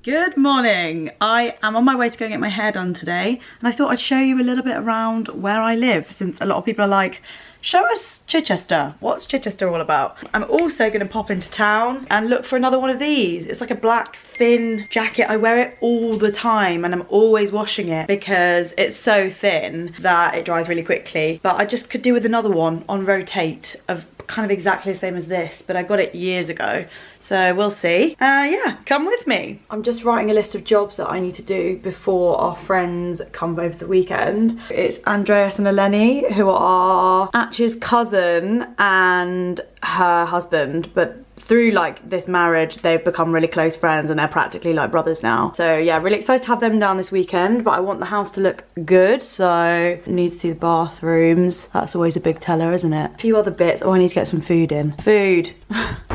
Good morning. I am on my way to go and get my hair done today, and I thought I'd show you a little bit around where I live, since a lot of people are like, show us Chichester. What's Chichester all about? I'm also going to pop into town and look for another one of these. It's like a black thin jacket. I wear it all the time and I'm always washing it because it's so thin that it dries really quickly. But I just could do with another one on rotate of kind of exactly the same as this, but I got it years ago. So we'll see. Yeah, come with me. I'm just writing a list of jobs that I need to do before our friends come over the weekend. It's Andreas and Eleni, who are Atch's cousin and her husband, but through like this marriage they've become really close friends and they're practically like brothers now. So yeah, really excited to have them down this weekend, but I want the house to look good, so I need to see the bathrooms. That's always a big teller, isn't it? A few other bits. Oh, I need to get some food in. Food.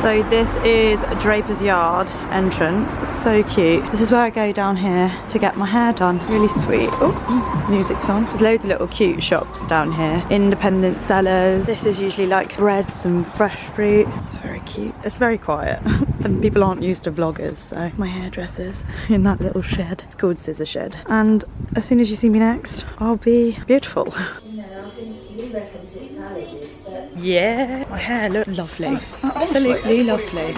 So this is Drapers Yard entrance. It's so cute. This is where I go down here to get my hair done. Really sweet. Oh, music's on. There's loads of little cute shops down here. Independent sellers. This is usually like breads and fresh fruit. It's very cute. It's very quiet and people aren't used to vloggers, so my hairdresser's in that little shed. It's called Scissor Shed. And as soon as you see me next, I'll be beautiful. You know, I think you reckon 6 allergies, but... Yeah, my hair looked lovely. Absolutely lovely.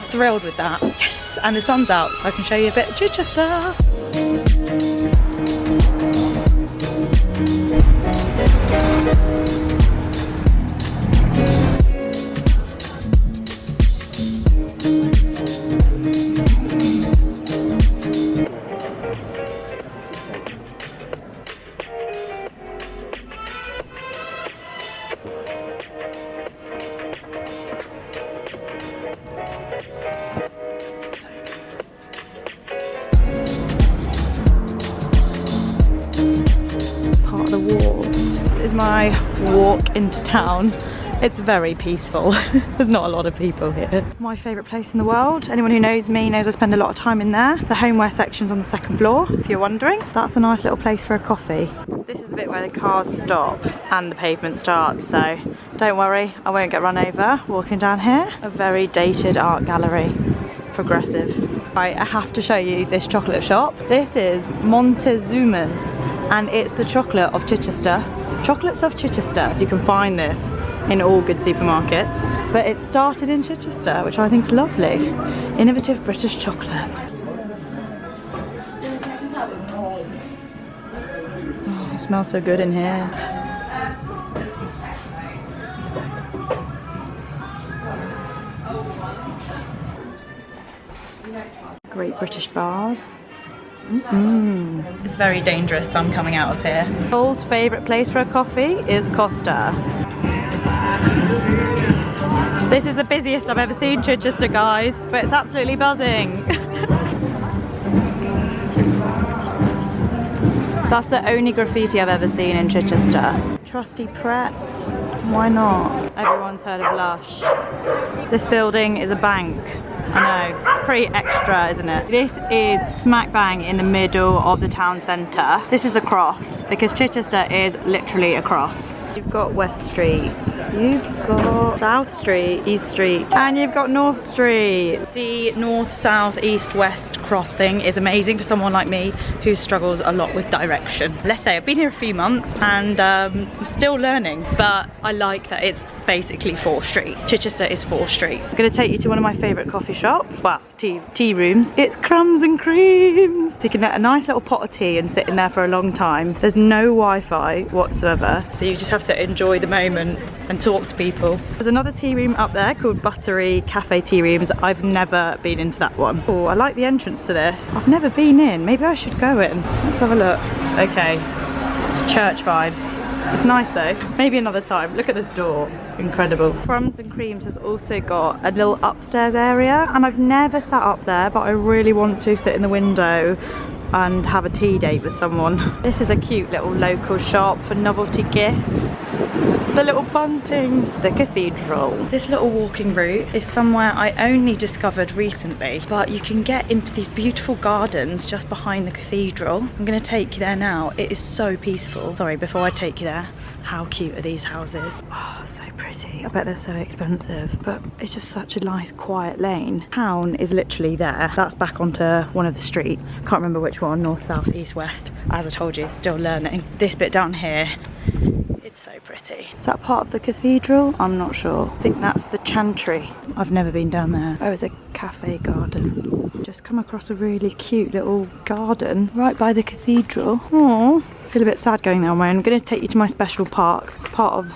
Thrilled with that. Yes, and the sun's out, so I can show you a bit of Chichester. My walk into town. It's very peaceful. There's not a lot of people here. My favourite place in the world. Anyone who knows me knows I spend a lot of time in there. The homeware section's on the 2nd floor, if you're wondering. That's a nice little place for a coffee. This is the bit where the cars stop and the pavement starts, so don't worry, I won't get run over walking down here. A very dated art gallery. Progressive. Right, I have to show you this chocolate shop. This is Montezuma's and it's the chocolate of Chichester. Chocolates of Chichester. So you can find this in all good supermarkets, but it started in Chichester, which I think is lovely. Innovative British chocolate. Oh, it smells so good in here. Great British bars. It's very dangerous, so I'm coming out of here. Paul's favourite place for a coffee is Costa. This is the busiest I've ever seen Chichester, guys, but it's absolutely buzzing. That's the only graffiti I've ever seen in Chichester. Trusty Pret, why not? Everyone's heard of Lush. This building is a bank. I know, it's pretty extra, isn't it? This is smack bang in the middle of the town centre. This is the cross, because Chichester is literally a cross. You've got West Street, you've got South Street, East Street, and you've got North Street. The north, south, east, west cross thing is amazing for someone like me who struggles a lot with direction. Let's say I've been here a few months and I'm still learning, but I like that it's basically 4th Street. Chichester is 4th Street. I'm going to take you to one of my favourite coffee shops. Well, tea rooms. It's Crumbs and Creams. So you can get a nice little pot of tea and sit in there for a long time. There's no Wi-Fi whatsoever, so you just have to enjoy the moment and talk to people. There's another tea room up there called Buttery Cafe Tea Rooms. I've never been into that one. Oh, I like the entrance to this. I've never been in. Maybe I should go in. Let's have a look. Okay, it's church vibes. It's nice though. Maybe another time. Look at this door. Incredible. Crumbs and Creams has also got a little upstairs area, and I've never sat up there, but I really want to sit in the window and have a tea date with someone. This is a cute little local shop for novelty gifts. The little bunting. The cathedral. This little walking route is somewhere I only discovered recently, but you can get into these beautiful gardens just behind the cathedral. I'm gonna take you there now. It is so peaceful. Sorry, before I take you there, how cute are these houses? Oh, so pretty. I bet they're so expensive, but it's just such a nice quiet lane. Town is literally there. That's back onto one of the streets. Can't remember which one, north, south, east, west. As I told you, still learning. This bit down here, it's so pretty. Is that part of the cathedral? I'm not sure. I think that's the chantry. I've never been down there. Oh, it's a cafe garden. Just come across a really cute little garden right by the cathedral. Aww. Feel a bit sad going there on my own. I'm going to take you to my special park. It's part of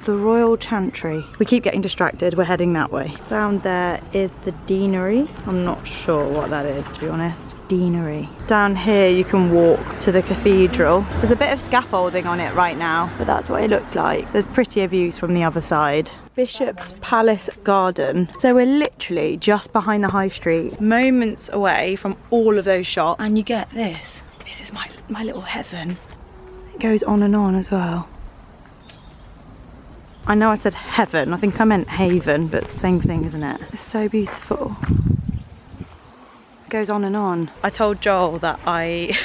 the Royal Chantry. We keep getting distracted. We're heading that way. Down there is the deanery. I'm not sure what that is, to be honest. Deanery. Down here you can walk to the cathedral. There's a bit of scaffolding on it right now, but that's what it looks like. There's prettier views from the other side. Bishop's Palace Garden. So we're literally just behind the high street, moments away from all of those shops, and you get this. This is my little heaven. It goes on and on as well. I know I said heaven, I think I meant haven, but same thing, isn't it? It's so beautiful. It goes on and on. I told Joel that I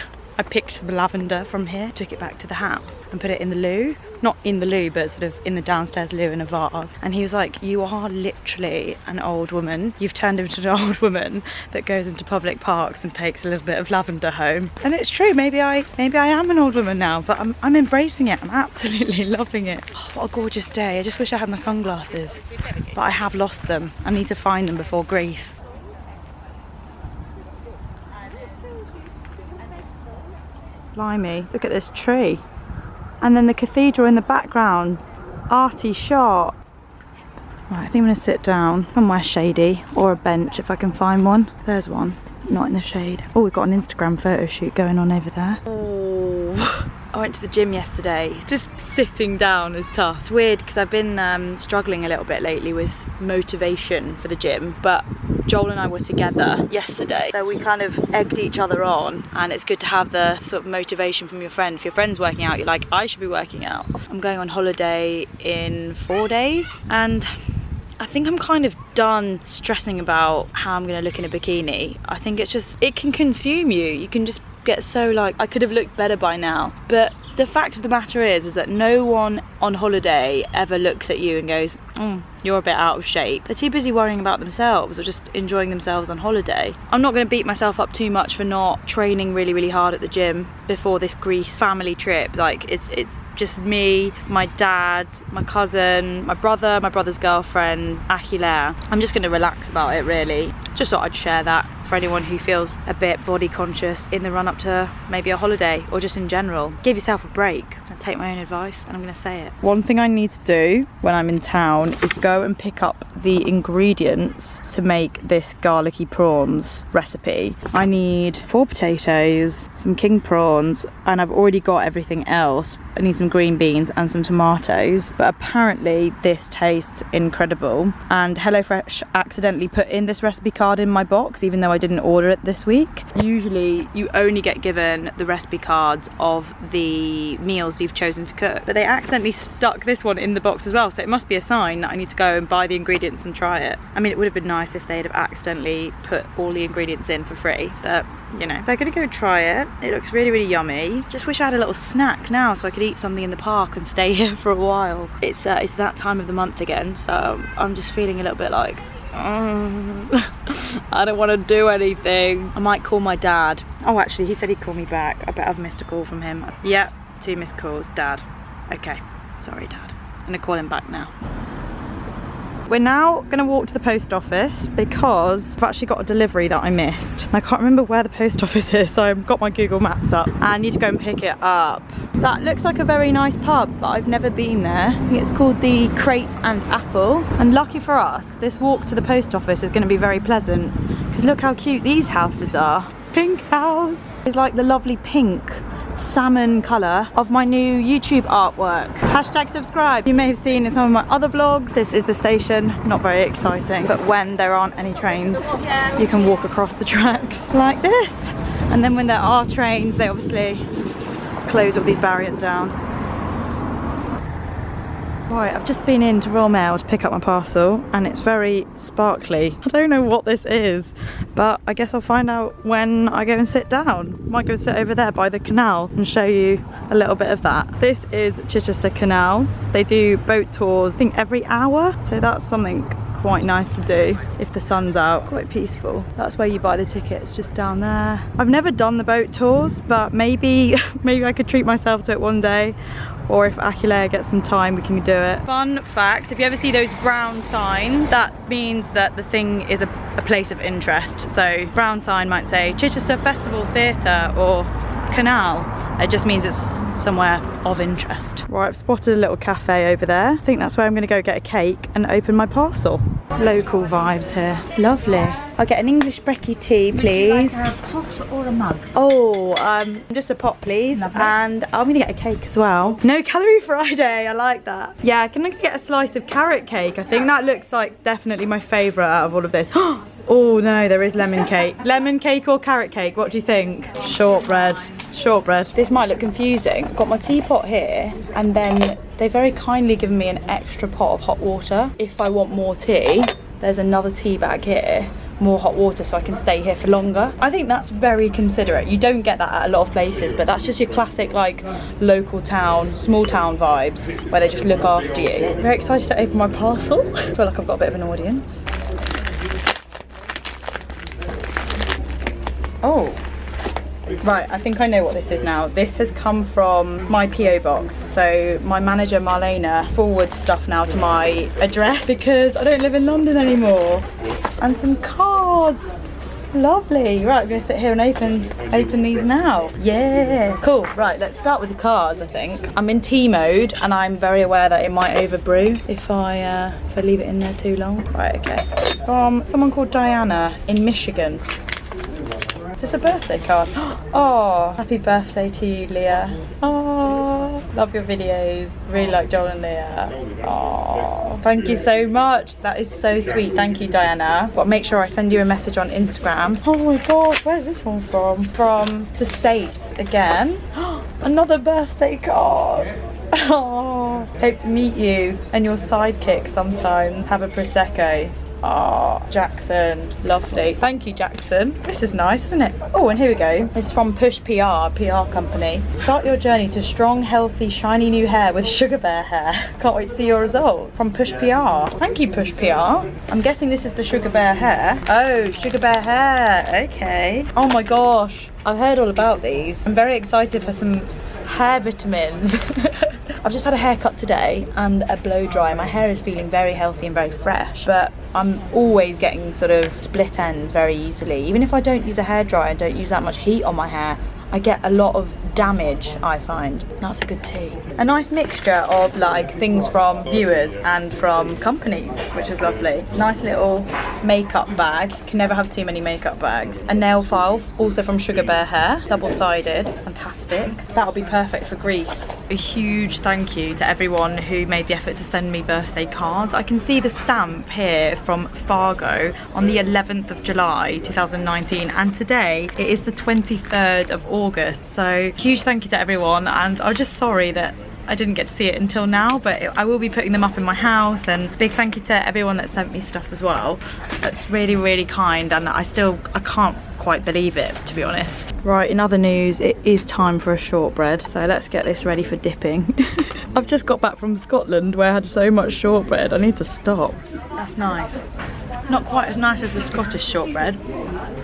picked some lavender from here, took it back to the house and put it in the loo. Not in the loo, but sort of in the downstairs loo in a vase. And he was like, you are literally an old woman. You've turned into an old woman that goes into public parks and takes a little bit of lavender home. And it's true, maybe I am an old woman now, but I'm embracing it. I'm absolutely loving it. Oh, what a gorgeous day. I just wish I had my sunglasses, but I have lost them. I need to find them before Greece. Blimey, look at this tree. And then the cathedral in the background. Arty shot. Right, I think I'm gonna sit down somewhere shady, or a bench if I can find one. There's one, not in the shade. Oh, we've got an Instagram photo shoot going on over there. Oh, I went to the gym yesterday. Just sitting down is tough. It's weird because I've been struggling a little bit lately with motivation for the gym, but Joel and I were together yesterday, so we kind of egged each other on, and it's good to have the sort of motivation from your friend. If your friend's working out, you're like, I should be working out. I'm going on holiday in 4 days, and I think I'm kind of done stressing about how I'm gonna look in a bikini. I think it's just, it can consume you. You can just get so like, I could have looked better by now. But the fact of the matter is that no one on holiday ever looks at you and goes, you're a bit out of shape. They're too busy worrying about themselves or just enjoying themselves on holiday. I'm not going to beat myself up too much for not training really hard at the gym before this Greece family trip. Like, it's just me, my dad, my cousin, my brother's girlfriend, Achillea. I'm just going to relax about it, really. Just thought I'd share that for anyone who feels a bit body conscious in the run up to maybe a holiday, or just in general. Give yourself a break. I take my own advice and I'm going to say it. One thing I need to do when I'm in town is go and pick up the ingredients to make this garlicky prawns recipe. I need 4 potatoes, some king prawns, and I've already got everything else. I need some green beans and some tomatoes, but apparently this tastes incredible. And HelloFresh accidentally put in this recipe card in my box, even though I didn't order it this week. Usually you only get given the recipe cards of the meals you've chosen to cook, but they accidentally stuck this one in the box as well, so it must be a sign that I need to go and buy the ingredients and try it. I mean, it would have been nice if they'd have accidentally put all the ingredients in for free, but you know, they're gonna go try it. It looks really yummy. Just wish I had a little snack now so I could eat something in the park and stay here for a while. It's that time of the month again, so I'm just feeling a little bit like, I don't want to do anything. I might call my dad. Oh, actually, he said he'd call me back. I bet I've missed a call from him. Yep, 2 missed calls. Dad. Okay, sorry, Dad. I'm gonna call him back now. We're now going to walk to the post office because I've actually got a delivery that I missed. I can't remember where the post office is, so I've got my Google Maps up. I need to go and pick it up. That looks like a very nice pub, but I've never been there. I think it's called the Crate and Apple. And lucky for us, this walk to the post office is going to be very pleasant, because look how cute these houses are. Pink house. It's like the lovely pink salmon colour of my new YouTube artwork. Hashtag subscribe. You may have seen in some of my other vlogs. This is the station. Not very exciting, but when there aren't any trains, you can walk across the tracks like this. And then when there are trains, they obviously close all these barriers down. Right, I've just been into Royal Mail to pick up my parcel and it's very sparkly. I don't know what this is, but I guess I'll find out when I go and sit down. Might go and sit over there by the canal and show you a little bit of that. This is Chichester Canal. They do boat tours, I think every hour, so that's something quite nice to do if the sun's out. Quite peaceful. That's where you buy the tickets, just down there. I've never done the boat tours, but maybe I could treat myself to it one day, or if Akilea gets some time we can do it. Fun fact, if you ever see those brown signs, that means that the thing is a place of interest. So brown sign might say Chichester Festival Theatre or Canal. It just means it's somewhere of interest. Right, I've spotted a little cafe over there. I think that's where I'm gonna go get a cake and open my parcel. Local vibes here. Lovely. I'll get an English brekkie tea, please. Would you like a pot or a mug? Oh, just a pot, please. Lovely. And I'm gonna get a cake as well. No calorie Friday, I like that. Yeah, can I get a slice of carrot cake? I think that looks like definitely my favourite out of all of this. Oh no, there is lemon cake. Lemon cake or carrot cake, what do you think? Shortbread. Shortbread. This might look confusing. I've got my teapot here and then they very kindly given me an extra pot of hot water. If I want more tea, there's another tea bag here, more hot water so I can stay here for longer. I think that's very considerate. You don't get that at a lot of places, but that's just your classic like local town, small town vibes where they just look after you. Very excited to open my parcel. I feel like I've got a bit of an audience. Oh. Right, I think I know what this is now. This has come from my PO box. So my manager Marlena forwards stuff now to my address because I don't live in London anymore. And some cards. Lovely. Right, I'm gonna sit here and open these now. Yeah. Cool. Right, let's start with the cards, I think. I'm in tea mode and I'm very aware that it might overbrew if I leave it in there too long. Right, okay. From someone called Diana in Michigan. Is this a birthday card? Oh, happy birthday to you, Leah. Oh, love your videos. Really like Joel and Leah. Oh, thank you so much. That is so sweet. Thank you, Diana. But make sure I send you a message on Instagram. Oh my gosh, where's this one from? From the States again. Another birthday card. Oh, hope to meet you and your sidekick sometime. Have a Prosecco. Oh, Jackson, lovely. Thank you, Jackson. This is nice, isn't it? Oh, and here we go. This is from Push PR company. Start your journey to strong, healthy, shiny new hair with Sugar Bear hair. Can't wait to see your result. From Push PR. Thank you, Push PR. I'm guessing this is the Sugar Bear hair. Oh, Sugar Bear hair. Okay. Oh my gosh. I've heard all about these. I'm very excited for some hair vitamins. I've just had a haircut today and a blow dry. My hair is feeling very healthy and very fresh, but I'm always getting sort of split ends very easily. Even if I don't use a hairdryer and don't use that much heat on my hair, I get a lot of damage, I find. That's a good tea. A nice mixture of like things from viewers and from companies, which is lovely. Nice little makeup bag. Can never have too many makeup bags. A nail file, also from Sugar Bear hair, double-sided, fantastic. That'll be perfect for Greece. A huge thank you to everyone who made the effort to send me birthday cards. I can see the stamp here from Fargo on the 11th of July 2019, and today it is the 23rd of August, so huge thank you to everyone, and I'm just sorry that I didn't get to see it until now, but I will be putting them up in my house, and big thank you to everyone that sent me stuff as well. That's really, really kind, and I can't quite believe it, to be honest. Right, in other news, it is time for a shortbread, so let's get this ready for dipping. I've just got back from Scotland where I had so much shortbread, I need to stop. That's nice. Not quite as nice as the Scottish shortbread,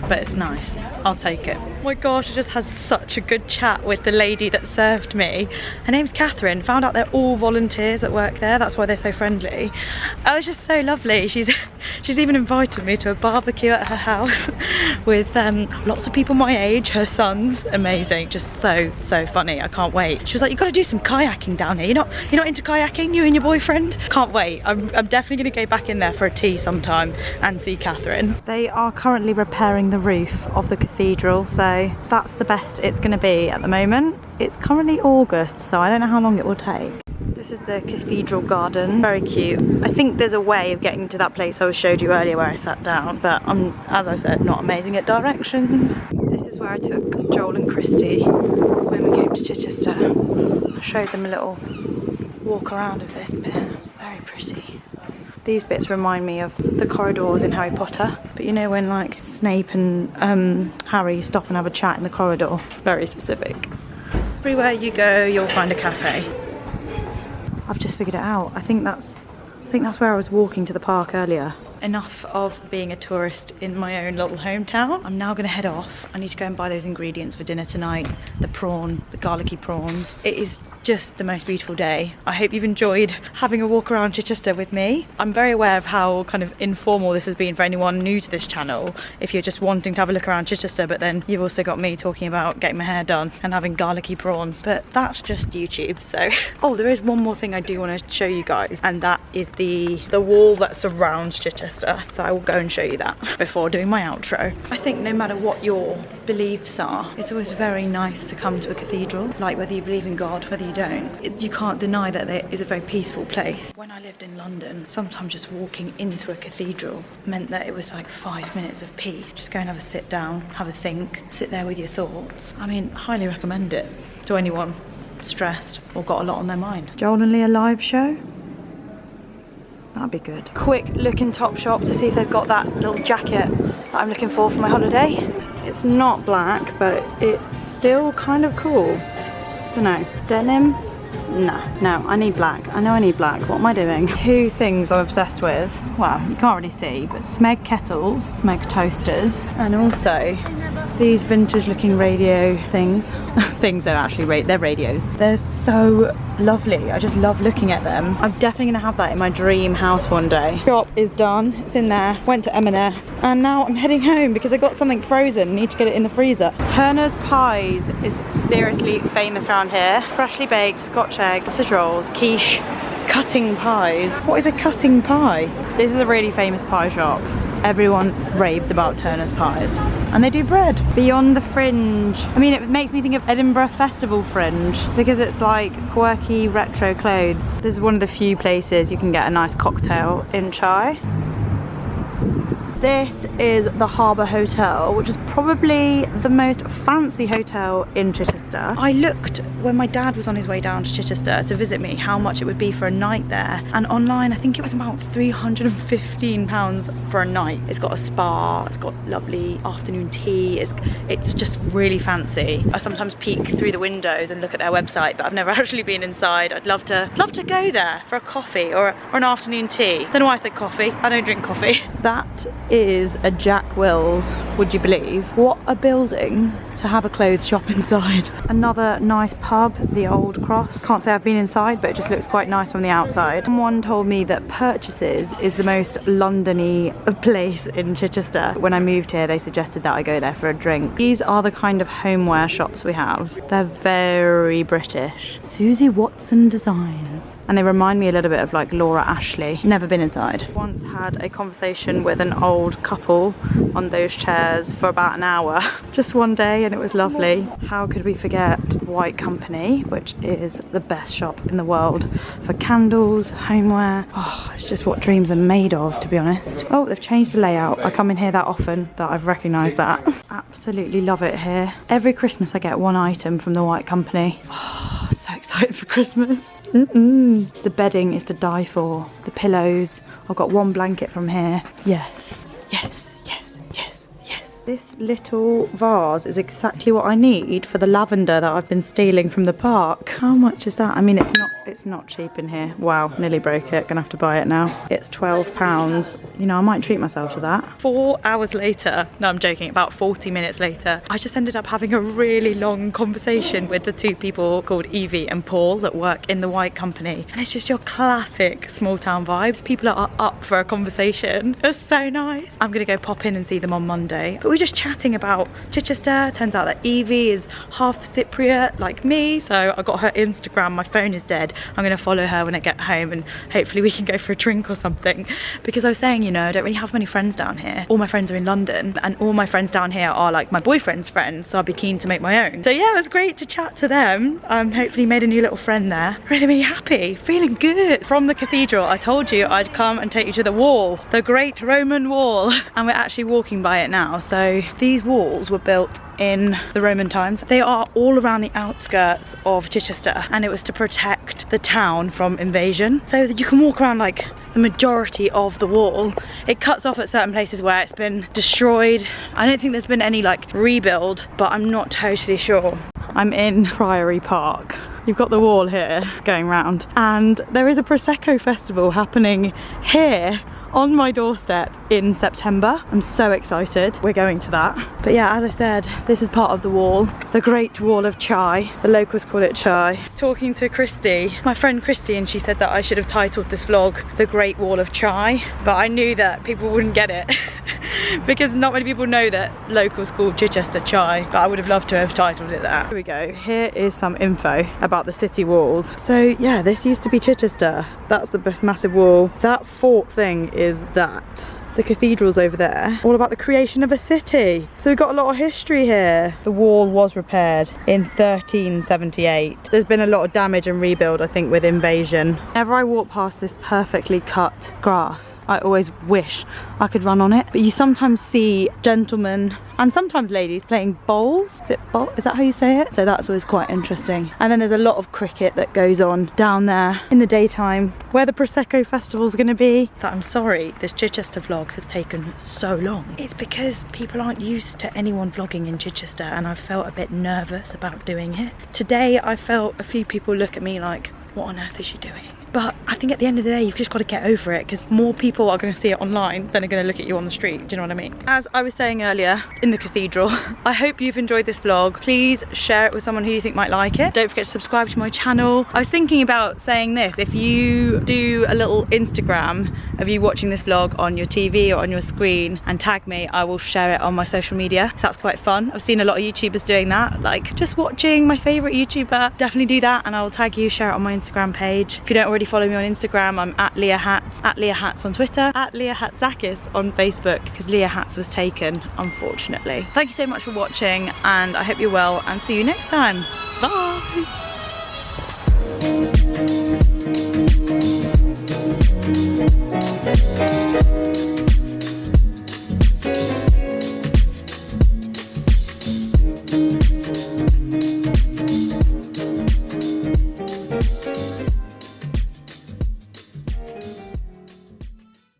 but it's nice. I'll take it. Oh my gosh, I just had such a good chat with the lady that served me. Her name's Catherine. Found out they're all volunteers that work there. That's why they're so friendly. It was just so lovely. She's even invited me to a barbecue at her house with lots of people my age, her sons. Amazing. Just so funny. I can't wait. She was like, you've got to do some kayaking down here. You're not into kayaking, you and your boyfriend? Can't wait. I'm definitely going to go back in there for a tea sometime and see Catherine. They are currently repairing the roof of the cathedral, so that's the best it's going to be at the moment. It's currently August, so I don't know how long it will take. This is the Cathedral Garden, very cute. I think there's a way of getting to that place I showed you earlier where I sat down, but I'm, as I said, not amazing at directions. This is where I took Joel and Christy when we came to Chichester. I showed them a little walk around of this bit. Very pretty. These bits remind me of the corridors in Harry Potter. But you know when like Snape and Harry stop and have a chat in the corridor? Very specific. Everywhere you go, you'll find a cafe. I've just figured it out. I think that's where I was walking to the park earlier. Enough of being a tourist in my own little hometown. I'm now gonna head off. I need to go and buy those ingredients for dinner tonight. The prawn, the garlicky prawns. It is just the most beautiful day. I hope you've enjoyed having a walk around Chichester with me. I'm very aware of how kind of informal this has been for anyone new to this channel. If you're just wanting to have a look around Chichester, but then you've also got me talking about getting my hair done and having garlicky prawns. But that's just YouTube, so. Oh, there is one more thing I do want to show you guys, and that is the wall that surrounds Chichester. So I will go and show you that before doing my outro. I think no matter what your beliefs are, it's always very nice to come to a cathedral. Like whether you believe in God, whether you don't, you can't deny that it is a very peaceful place. When I lived in London, sometimes just walking into a cathedral meant that it was like 5 minutes of peace. Just go and have a sit down, have a think, sit there with your thoughts. I mean, highly recommend it to anyone stressed or got a lot on their mind. Joel and Leah live show? That'd be good. Quick look in Topshop to see if they've got that little jacket that I'm looking for my holiday. It's not black, but it's still kind of cool. Don't know. Denim? No, I need black. I know I need black. What am I doing? Two things I'm obsessed with. Well, you can't really see, but Smeg kettles, Smeg toasters, and also these vintage looking radio things. Things that actually, they're radios. They're so lovely. I just love looking at them. I'm definitely gonna have that in my dream house one day. Shop is done. It's in there. Went to M&S, and now I'm heading home because I got something frozen. Need to get it in the freezer. Turner's Pies is seriously famous around here. Freshly baked Scotch egg, sausage rolls, quiche, cutting pies. What is a cutting pie? This is a really famous pie shop. Everyone raves about Turner's Pies. And they do bread. Beyond the Fringe. I mean, it makes me think of Edinburgh Festival Fringe because it's like quirky retro clothes. This is one of the few places you can get a nice cocktail in chai. This is the Harbour Hotel, which is probably the most fancy hotel in Chichester. I looked when my dad was on his way down to Chichester to visit me how much it would be for a night there, and online I think it was about £315 for a night. It's got a spa, it's got lovely afternoon tea, it's just really fancy. I sometimes peek through the windows and look at their website, but I've never actually been inside. I'd love to go there for a coffee or an afternoon tea. Don't know why I said coffee, I don't drink coffee. That is a Jack Wills, would you believe? What a building to have a clothes shop inside. Another nice pub, the Old Cross. Can't say I've been inside, but it just looks quite nice from the outside. Someone told me that Purchases is the most London-y place in Chichester. When I moved here, they suggested that I go there for a drink. These are the kind of homeware shops we have. They're very British. Susie Watson Designs. And they remind me a little bit of like Laura Ashley. Never been inside. Once had a conversation with an old couple on those chairs for about an hour. Just one day, and it was lovely. How could we forget White Company, which is the best shop in the world for candles, homeware. Oh, it's just what dreams are made of, to be honest. Oh, they've changed the layout. I come in here that often that I've recognised that. Absolutely love it here. Every Christmas I get one item from the White Company. Oh, so excited for Christmas. The bedding is to die for. The pillows. I've got one blanket from here. Yes, yes. This little vase is exactly what I need for the lavender that I've been stealing from the park. How much is that? I mean, it's not cheap in here. Wow, nearly broke it. Gonna have to buy it now. It's £12. You know, I might treat myself to that. 4 hours later, no, I'm joking, about 40 minutes later, I just ended up having a really long conversation with the two people called Evie and Paul that work in the White Company. And it's just your classic small town vibes. People are up for a conversation. It's so nice. I'm gonna go pop in and see them on Monday. But we're just chatting about Chichester. Turns out that Evie is half Cypriot like me, so I got her Instagram. My phone is dead. I'm gonna follow her when I get home and hopefully we can go for a drink or something, because I was saying, you know, I don't really have many friends down here. All my friends are in London and all my friends down here are like my boyfriend's friends, so I'd be keen to make my own. So yeah, it was great to chat to them. Hopefully made a new little friend there. Really happy, feeling good. From the cathedral, I told you I'd come and take you to the wall, the Great Roman Wall, and we're actually walking by it now. So these walls were built in the Roman times. They are all around the outskirts of Chichester, and it was to protect the town from invasion, so that you can walk around like the majority of the wall. It cuts off at certain places where it's been destroyed. I don't think there's been any like rebuild, but I'm not totally sure. I'm in Priory Park. You've got the wall here going round, and there is a Prosecco festival happening here on my doorstep in September. I'm so excited. We're going to that. But yeah, as I said, this is part of the wall, the Great Wall of Chai. The locals call it Chai. I was talking to Christy, my friend Christy, and she said that I should have titled this vlog The Great Wall of Chai, but I knew that people wouldn't get it because not many people know that locals call Chichester Chai, but I would have loved to have titled it that. Here we go. Here is some info about the city walls. So yeah, this used to be Chichester. That's the best massive wall. That fort thing is that. The cathedral's over there, all about the creation of a city. So we've got a lot of history here. The wall was repaired in 1378. There's been a lot of damage and rebuild, I think, with invasion. Whenever I walk past this perfectly cut grass, I always wish I could run on it. But you sometimes see gentlemen and sometimes ladies playing bowls. Is that how you say it? So that's always quite interesting. And then there's a lot of cricket that goes on down there in the daytime where the Prosecco festival's gonna be. But I'm sorry, this Chichester vlog has taken so long. It's because people aren't used to anyone vlogging in Chichester, and I felt a bit nervous about doing it. Today I felt a few people look at me like, what on earth is she doing? But I think at the end of the day, you've just got to get over it, because more people are going to see it online than are going to look at you on the street. Do you know what I mean? As I was saying earlier, in the cathedral, I hope you've enjoyed this vlog. Please share it with someone who you think might like it. Don't forget to subscribe to my channel. I was thinking about saying this. If you do a little Instagram of you watching this vlog on your TV or on your screen and tag me, I will share it on my social media. So that's quite fun. I've seen a lot of YouTubers doing that, like just watching my favourite YouTuber. Definitely do that, and I will tag you, share it on my Instagram page. If you don't already follow me on Instagram, I'm at Leah Hats, at Leah Hats on Twitter, at Leah Hatzakis on Facebook, because Leah Hats was taken, unfortunately. Thank you so much for watching, and I hope you're well, and see you next time. Bye!